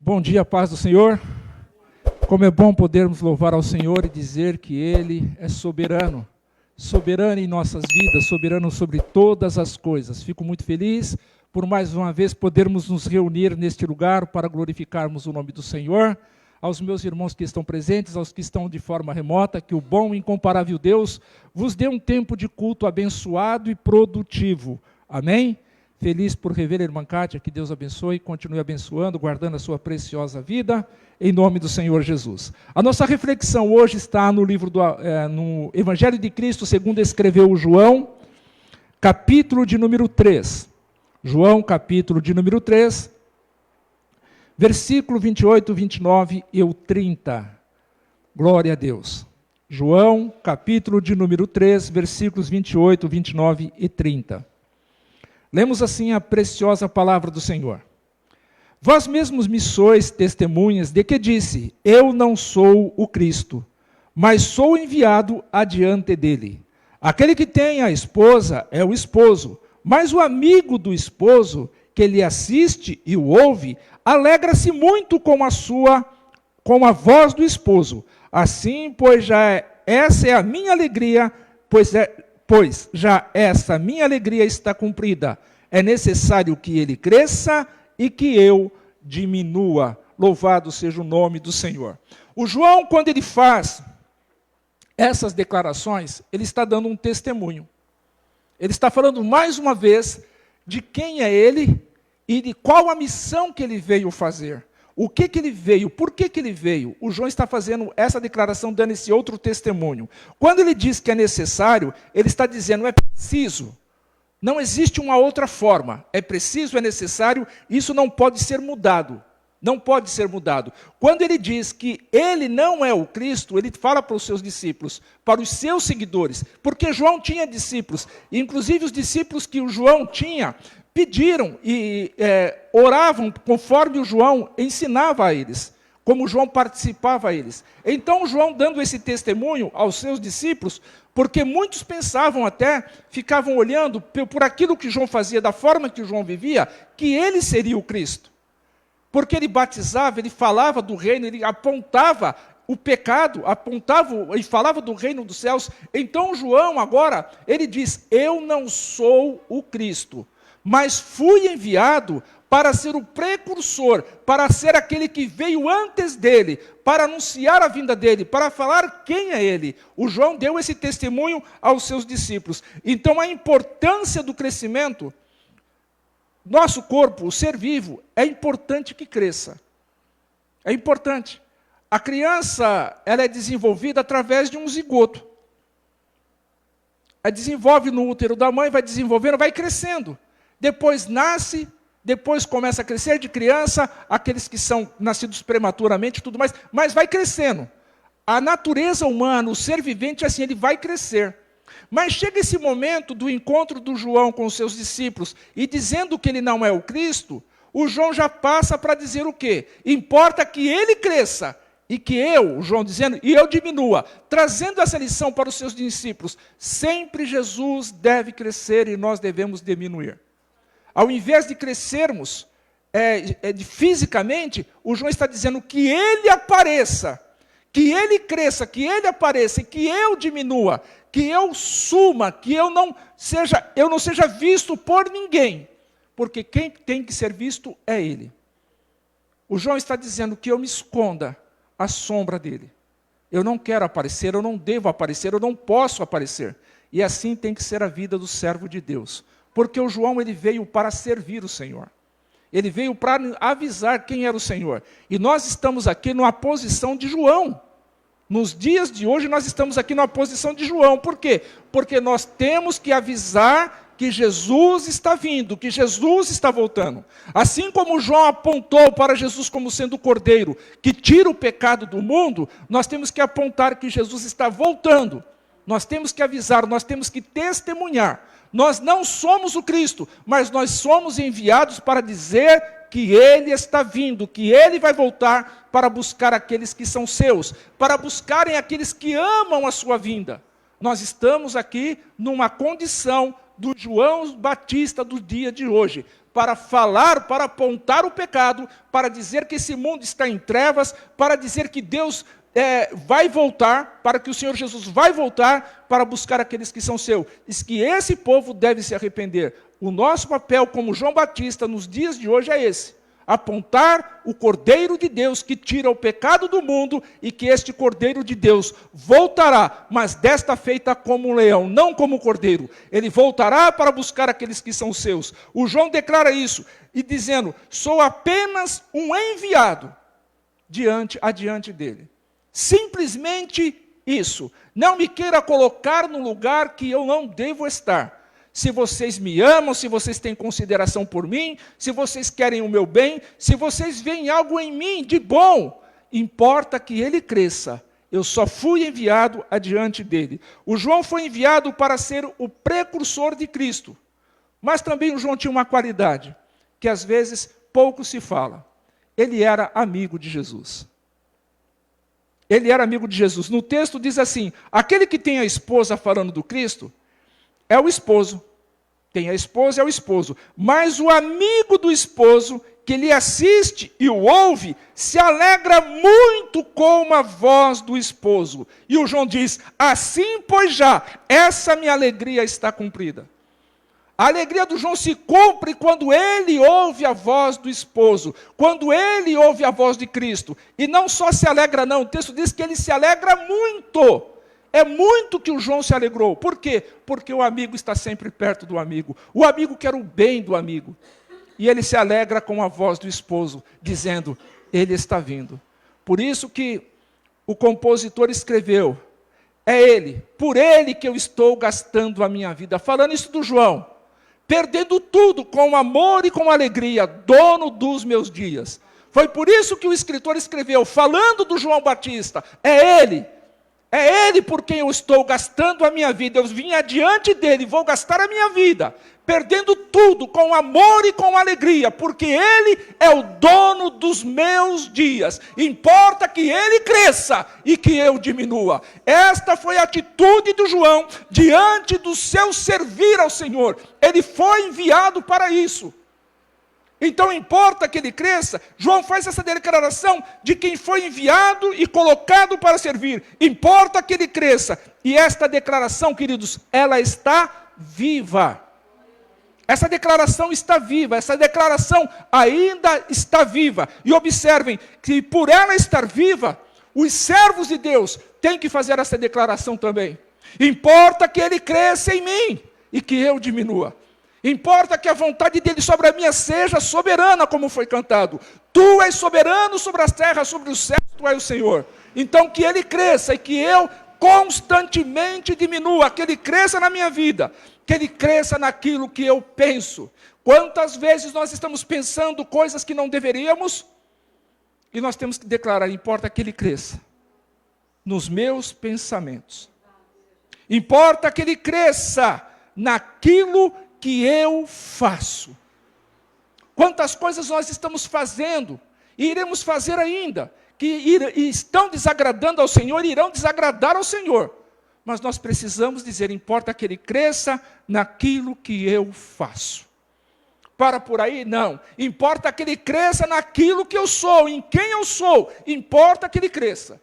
Bom dia, paz do Senhor. Como é bom podermos louvar ao Senhor e dizer que Ele é soberano. Soberano em nossas vidas, soberano sobre todas as coisas. Fico muito feliz por mais uma vez podermos nos reunir neste lugar para glorificarmos o nome do Senhor. Aos meus irmãos que estão presentes, aos que estão de forma remota, que o bom e incomparável Deus vos dê um tempo de culto abençoado e produtivo. Amém? Feliz por rever a irmã Kátia, que Deus abençoe e continue abençoando, guardando a sua preciosa vida, em nome do Senhor Jesus. A nossa reflexão hoje está no livro no Evangelho de Cristo, segundo escreveu João, capítulo de número 3. João, capítulo de número 3, versículo 28, 29 e o 30. Glória a Deus. João, capítulo de número 3, versículos 28, 29 e 30. Lemos assim a preciosa palavra do Senhor. Vós mesmos me sois testemunhas de que disse, eu não sou o Cristo, mas sou enviado adiante dele. Aquele que tem a esposa é o esposo, mas o amigo do esposo, que lhe assiste e o ouve, alegra-se muito com a voz do esposo. Assim, pois essa é a minha alegria, pois já essa minha alegria está cumprida. É necessário que ele cresça e que eu diminua. Louvado seja o nome do Senhor. O João, quando ele faz essas declarações, ele está dando um testemunho. Ele está falando mais uma vez de quem é ele e de qual a missão que ele veio fazer. O que ele veio, por que ele veio? O João está fazendo essa declaração, dando esse outro testemunho. Quando ele diz que é necessário, ele está dizendo, é preciso. Não existe uma outra forma. É preciso, é necessário, isso não pode ser mudado. Não pode ser mudado. Quando ele diz que ele não é o Cristo, ele fala para os seus discípulos, para os seus seguidores, porque João tinha discípulos, e inclusive os discípulos que o João tinha, pediram e oravam conforme o João ensinava a eles, como o João participava a eles. Então, João dando esse testemunho aos seus discípulos, porque muitos pensavam até, ficavam olhando por aquilo que João fazia, da forma que João vivia, que ele seria o Cristo. Porque ele batizava, ele falava do reino, ele apontava o pecado, apontava e falava do reino dos céus. Então, João agora, ele diz, eu não sou o Cristo, mas fui enviado para ser o precursor, para ser aquele que veio antes dele, para anunciar a vinda dele, para falar quem é ele. O João deu esse testemunho aos seus discípulos. Então, a importância do crescimento, nosso corpo, o ser vivo, é importante que cresça. É importante. A criança, ela é desenvolvida através de um zigoto. Ela desenvolve no útero da mãe, vai desenvolvendo, vai crescendo. Depois nasce, depois começa a crescer de criança, aqueles que são nascidos prematuramente e tudo mais, mas vai crescendo. A natureza humana, o ser vivente, assim, ele vai crescer. Mas chega esse momento do encontro do João com os seus discípulos, e dizendo que ele não é o Cristo, o João já passa para dizer o quê? Importa que ele cresça, e que eu, o João dizendo, e eu diminua, trazendo essa lição para os seus discípulos. Sempre Jesus deve crescer e nós devemos diminuir. Ao invés de crescermos fisicamente, o João está dizendo que ele apareça, que ele cresça, que ele apareça e que eu diminua, que eu suma, que eu não seja visto por ninguém, porque quem tem que ser visto é ele. O João está dizendo que eu me esconda à sombra dele. Eu não quero aparecer, eu não devo aparecer, eu não posso aparecer. E assim tem que ser a vida do servo de Deus. Porque o João, ele veio para servir o Senhor. Ele veio para avisar quem era o Senhor. E nós estamos aqui numa posição de João. Nos dias de hoje, nós estamos aqui numa posição de João. Por quê? Porque nós temos que avisar que Jesus está vindo, que Jesus está voltando. Assim como João apontou para Jesus como sendo o Cordeiro, que tira o pecado do mundo, nós temos que apontar que Jesus está voltando. Nós temos que avisar, nós temos que testemunhar. Nós não somos o Cristo, mas nós somos enviados para dizer que Ele está vindo, que Ele vai voltar para buscar aqueles que são seus, para buscarem aqueles que amam a sua vinda. Nós estamos aqui numa condição do João Batista do dia de hoje, para falar, para apontar o pecado, para dizer que esse mundo está em trevas, para dizer que Deus vai voltar, para que o Senhor Jesus vai voltar para buscar aqueles que são seus. Diz que esse povo deve se arrepender. O nosso papel como João Batista nos dias de hoje é esse: apontar o Cordeiro de Deus que tira o pecado do mundo, e que este Cordeiro de Deus voltará, mas desta feita como um leão, não como um cordeiro. Ele voltará para buscar aqueles que são seus. O João declara isso, e dizendo: sou apenas um enviado adiante dele. Simplesmente isso. Não me queira colocar no lugar que eu não devo estar. Se vocês me amam, se vocês têm consideração por mim, se vocês querem o meu bem, se vocês veem algo em mim de bom, importa que ele cresça. Eu só fui enviado adiante dele. O João foi enviado para ser o precursor de Cristo. Mas também o João tinha uma qualidade, que às vezes pouco se fala. Ele era amigo de Jesus. Ele era amigo de Jesus. No texto diz assim: aquele que tem a esposa, falando do Cristo, é o esposo. Tem a esposa, é o esposo. Mas o amigo do esposo, que lhe assiste e o ouve, se alegra muito com a voz do esposo. E o João diz: assim, pois já, essa minha alegria está cumprida. A alegria do João se cumpre quando ele ouve a voz do esposo, quando ele ouve a voz de Cristo. E não só se alegra não, o texto diz que ele se alegra muito. É muito que o João se alegrou. Por quê? Porque o amigo está sempre perto do amigo. O amigo quer o bem do amigo. E ele se alegra com a voz do esposo, dizendo: ele está vindo. Por isso que o compositor escreveu: é ele, por ele que eu estou gastando a minha vida. Falando isso do João, perdendo tudo com amor e com alegria, dono dos meus dias. Foi por isso que o escritor escreveu, falando do João Batista: é ele por quem eu estou gastando a minha vida. Eu vim adiante dele, vou gastar a minha vida, perdendo tudo com amor e com alegria, porque ele é o dono dos meus dias. Importa que ele cresça e que eu diminua. Esta foi a atitude do João diante do seu servir ao Senhor. Ele foi enviado para isso. Então importa que ele cresça. João faz essa declaração de quem foi enviado e colocado para servir. Importa que ele cresça. E esta declaração, queridos, ela está viva. Essa declaração está viva, essa declaração ainda está viva. E observem que por ela estar viva, os servos de Deus têm que fazer essa declaração também. Importa que ele cresça em mim e que eu diminua. Importa que a vontade dele sobre a minha seja soberana, como foi cantado. Tu és soberano sobre as terras, sobre os céus, tu és o Senhor. Então que ele cresça e que eu constantemente diminua, que ele cresça na minha vida, que ele cresça naquilo que eu penso. Quantas vezes nós estamos pensando coisas que não deveríamos, e nós temos que declarar: importa que ele cresça nos meus pensamentos. Importa que ele cresça naquilo que eu faço. Quantas coisas nós estamos fazendo, e iremos fazer ainda, que estão desagradando ao Senhor, irão desagradar ao Senhor. Mas nós precisamos dizer: importa que ele cresça naquilo que eu faço. Para por aí? Não. Importa que ele cresça naquilo que eu sou, em quem eu sou. Importa que ele cresça.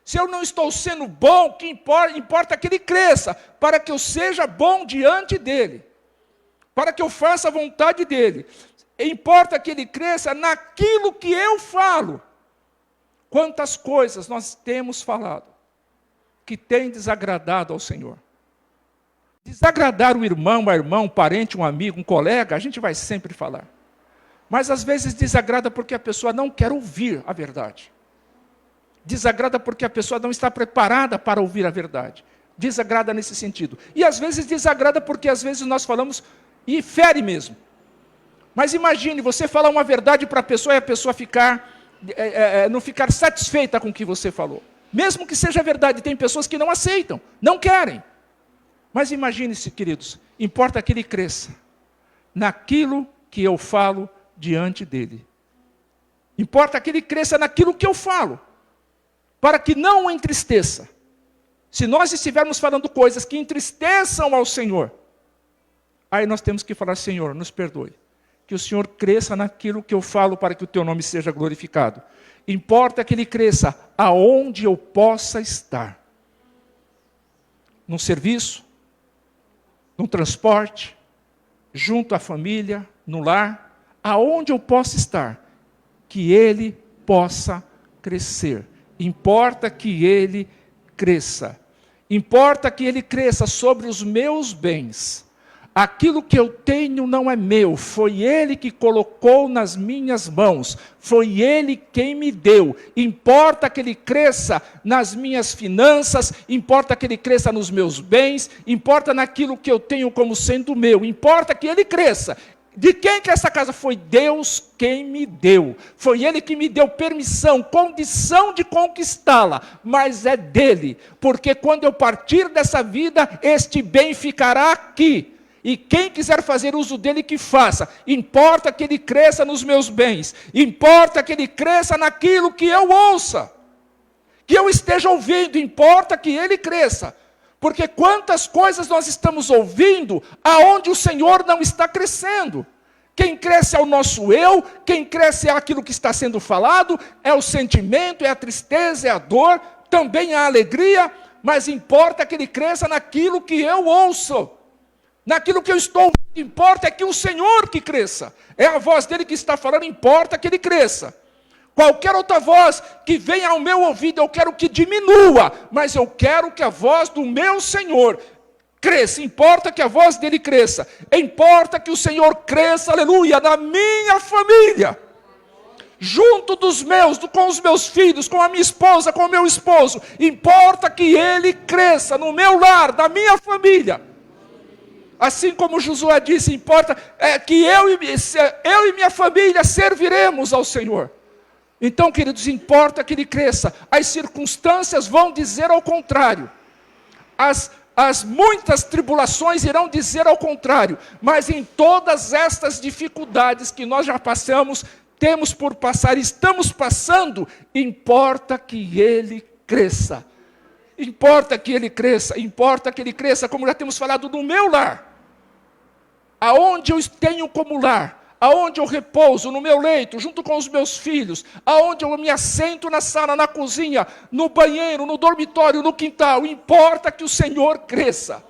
Se eu não estou sendo bom, que importa que ele cresça, para que eu seja bom diante dele, para que eu faça a vontade dele. Importa que ele cresça naquilo que eu falo. Quantas coisas nós temos falado que tem desagradado ao Senhor. Desagradar o irmão, a irmã, um parente, um amigo, um colega, a gente vai sempre falar. Mas às vezes desagrada porque a pessoa não quer ouvir a verdade. Desagrada porque a pessoa não está preparada para ouvir a verdade. Desagrada nesse sentido. E às vezes desagrada porque às vezes nós falamos e fere mesmo. Mas imagine, você falar uma verdade para a pessoa e a pessoa não ficar satisfeita com o que você falou. Mesmo que seja verdade, tem pessoas que não aceitam, não querem. Mas imagine-se, queridos, importa que ele cresça naquilo que eu falo diante dele. Importa que ele cresça naquilo que eu falo, para que não o entristeça. Se nós estivermos falando coisas que entristeçam ao Senhor, aí nós temos que falar: Senhor, nos perdoe. que o Senhor cresça naquilo que eu falo para que o teu nome seja glorificado. Importa que ele cresça aonde eu possa estar. No serviço, no transporte, junto à família, no lar, aonde eu possa estar, que ele possa crescer. Importa que ele cresça. Importa que ele cresça sobre os meus bens. Aquilo que eu tenho não é meu, foi ele que colocou nas minhas mãos, foi ele quem me deu. Importa que ele cresça nas minhas finanças, importa que ele cresça nos meus bens, importa naquilo que eu tenho como sendo meu, importa que ele cresça. De quem que essa casa? Foi Deus quem me deu. Foi ele que me deu permissão, condição de conquistá-la, mas é dele, porque quando eu partir dessa vida, este bem ficará aqui. E quem quiser fazer uso dele, que faça. Importa que ele cresça nos meus bens. Importa que ele cresça naquilo que eu ouça. Que eu esteja ouvindo. Importa que ele cresça. Porque quantas coisas nós estamos ouvindo, aonde o Senhor não está crescendo. Quem cresce é o nosso eu. Quem cresce é aquilo que está sendo falado. É o sentimento, é a tristeza, é a dor. Também a alegria. Mas importa que ele cresça naquilo que eu ouço. Naquilo que eu estou ouvindo, importa é que o Senhor que cresça. É a voz dele que está falando, importa que ele cresça. Qualquer outra voz que venha ao meu ouvido, eu quero que diminua, mas eu quero que a voz do meu Senhor cresça. Importa que a voz dele cresça. Importa que o Senhor cresça, aleluia, na minha família. Junto dos meus, com os meus filhos, com a minha esposa, com o meu esposo. Importa que ele cresça no meu lar, na minha família. Assim como Josué disse, importa que eu e minha família serviremos ao Senhor. Então, queridos, importa que ele cresça. As circunstâncias vão dizer ao contrário. As muitas tribulações irão dizer ao contrário. Mas em todas estas dificuldades que nós já passamos, temos por passar, estamos passando, importa que ele cresça. Importa que ele cresça, como já temos falado, no meu lar. Aonde eu tenho como lar, aonde eu repouso, no meu leito, junto com os meus filhos, aonde eu me assento na sala, na cozinha, no banheiro, no dormitório, no quintal, importa que o Senhor cresça.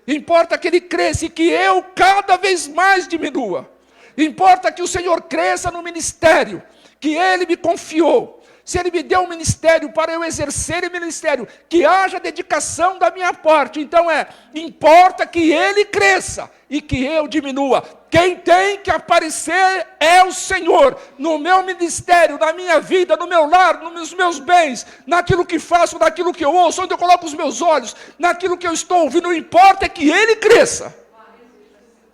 Importa que ele cresça e que eu cada vez mais diminua. Importa que o Senhor cresça no ministério, que ele me confiou. Se ele me deu um ministério para eu exercer o ministério, que haja dedicação da minha parte. Então importa que ele cresça e que eu diminua. Quem tem que aparecer é o Senhor, no meu ministério, na minha vida, no meu lar, nos meus bens, naquilo que faço, naquilo que eu ouço, onde eu coloco os meus olhos, naquilo que eu estou ouvindo. Não importa é que ele cresça.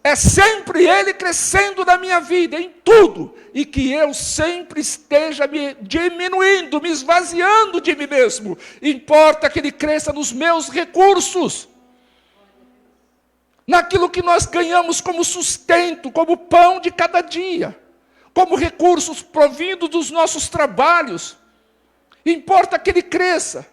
É sempre ele crescendo na minha vida, em tudo. E que eu sempre esteja me diminuindo, me esvaziando de mim mesmo. Importa que ele cresça nos meus recursos. Naquilo que nós ganhamos como sustento, como pão de cada dia. Como recursos provindos dos nossos trabalhos. Importa que ele cresça.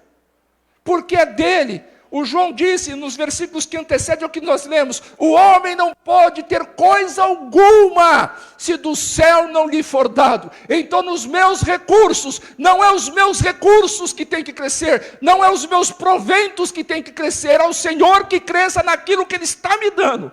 Porque é dele. O João disse nos versículos que antecedem ao que nós lemos, o homem não pode ter coisa alguma se do céu não lhe for dado. Então nos meus recursos, não é os meus recursos que tem que crescer, não é os meus proventos que tem que crescer, é o Senhor que cresça naquilo que Ele está me dando.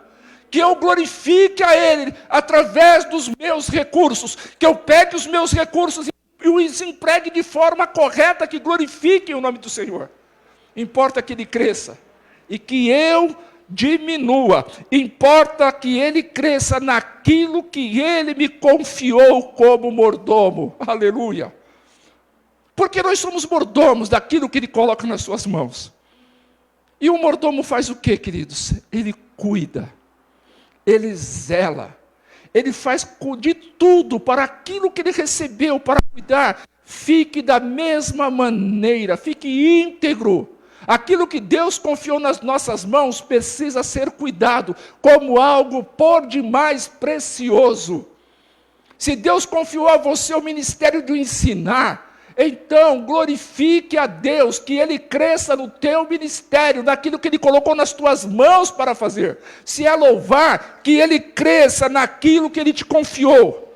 Que eu glorifique a Ele através dos meus recursos, que eu pegue os meus recursos e os empregue de forma correta, que glorifiquem o nome do Senhor. Importa que ele cresça e que eu diminua. Importa que ele cresça naquilo que ele me confiou como mordomo. Aleluia. Porque nós somos mordomos daquilo que ele coloca nas suas mãos. E o mordomo faz o quê, queridos? Ele cuida. Ele zela. Ele faz de tudo para aquilo que ele recebeu para cuidar. Fique da mesma maneira, fique íntegro. Aquilo que Deus confiou nas nossas mãos precisa ser cuidado como algo por demais precioso. Se Deus confiou a você o ministério de ensinar, Então, glorifique a Deus, que Ele cresça no teu ministério, naquilo que Ele colocou nas tuas mãos para fazer. Se é louvar, que Ele cresça naquilo que Ele te confiou.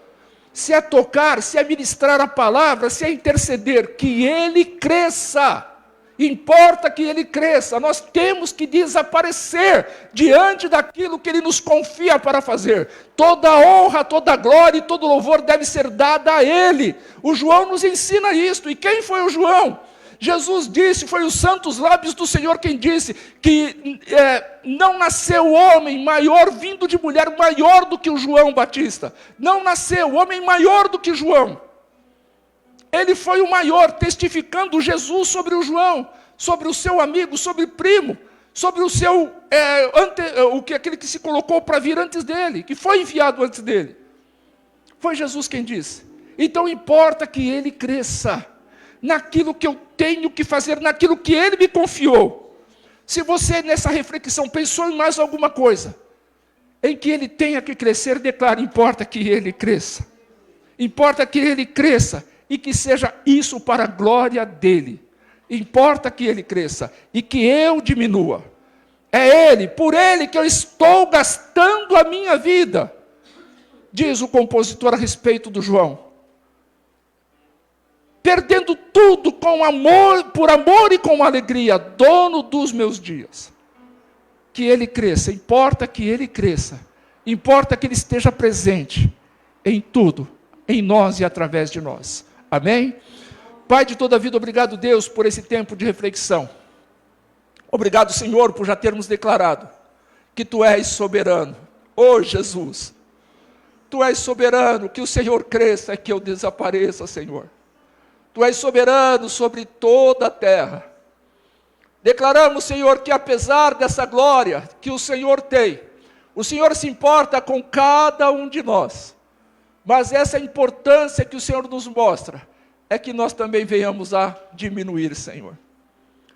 Se é tocar, se é ministrar a palavra, se é interceder, que Ele cresça. Importa que Ele cresça. Nós temos que desaparecer diante daquilo que Ele nos confia para fazer. Toda honra, toda glória e todo louvor deve ser dada a Ele. O João nos ensina isto. E quem foi o João? Jesus disse, foi os santos lábios do Senhor quem disse, que não nasceu homem maior vindo de mulher, maior do que o João Batista. Não nasceu homem maior do que João. Ele foi o maior, testificando Jesus sobre o João, sobre o seu amigo, sobre o primo, sobre o seu, aquele que se colocou para vir antes dele, que foi enviado antes dele. Foi Jesus quem disse. Então importa que ele cresça naquilo que eu tenho que fazer, naquilo que ele me confiou. Se você nessa reflexão pensou em mais alguma coisa, em que ele tenha que crescer, declare, importa que ele cresça. Importa que ele cresça. E que seja isso para a glória dele. Importa que ele cresça e que eu diminua. É ele, por ele que eu estou gastando a minha vida. Diz o compositor a respeito do João. Perdendo tudo com amor, por amor e com alegria, dono dos meus dias. Que ele cresça, importa que ele cresça. Importa que ele esteja presente em tudo, em nós e através de nós. Amém? Pai de toda a vida, obrigado, Deus, por esse tempo de reflexão. Obrigado, Senhor, por já termos declarado que Tu és soberano. Oh, Jesus, Tu és soberano, que o Senhor cresça e que eu desapareça, Senhor. Tu és soberano sobre toda a terra. Declaramos, Senhor, que apesar dessa glória que o Senhor tem, o Senhor se importa com cada um de nós. Mas essa importância que o Senhor nos mostra, é que nós também venhamos a diminuir, Senhor.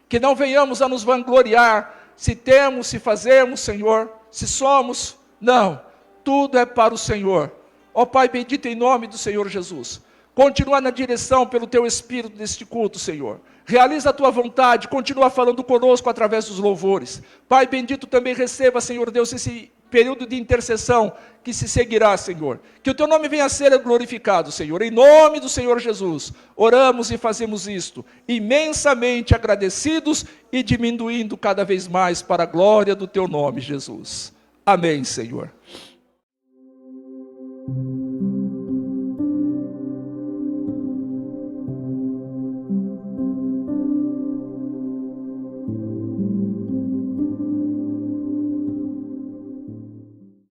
Que não venhamos a nos vangloriar, se temos, se fazemos, Senhor, se somos. Não, tudo é para o Senhor. Ó Pai bendito, em nome do Senhor Jesus. Continua na direção pelo Teu Espírito deste culto, Senhor. Realiza a Tua vontade, continua falando conosco através dos louvores. Pai bendito, também receba, Senhor Deus, esse período de intercessão que se seguirá, Senhor. Que o Teu nome venha a ser glorificado, Senhor. Em nome do Senhor Jesus, oramos e fazemos isto, imensamente agradecidos e diminuindo cada vez mais para a glória do Teu nome, Jesus. Amém, Senhor.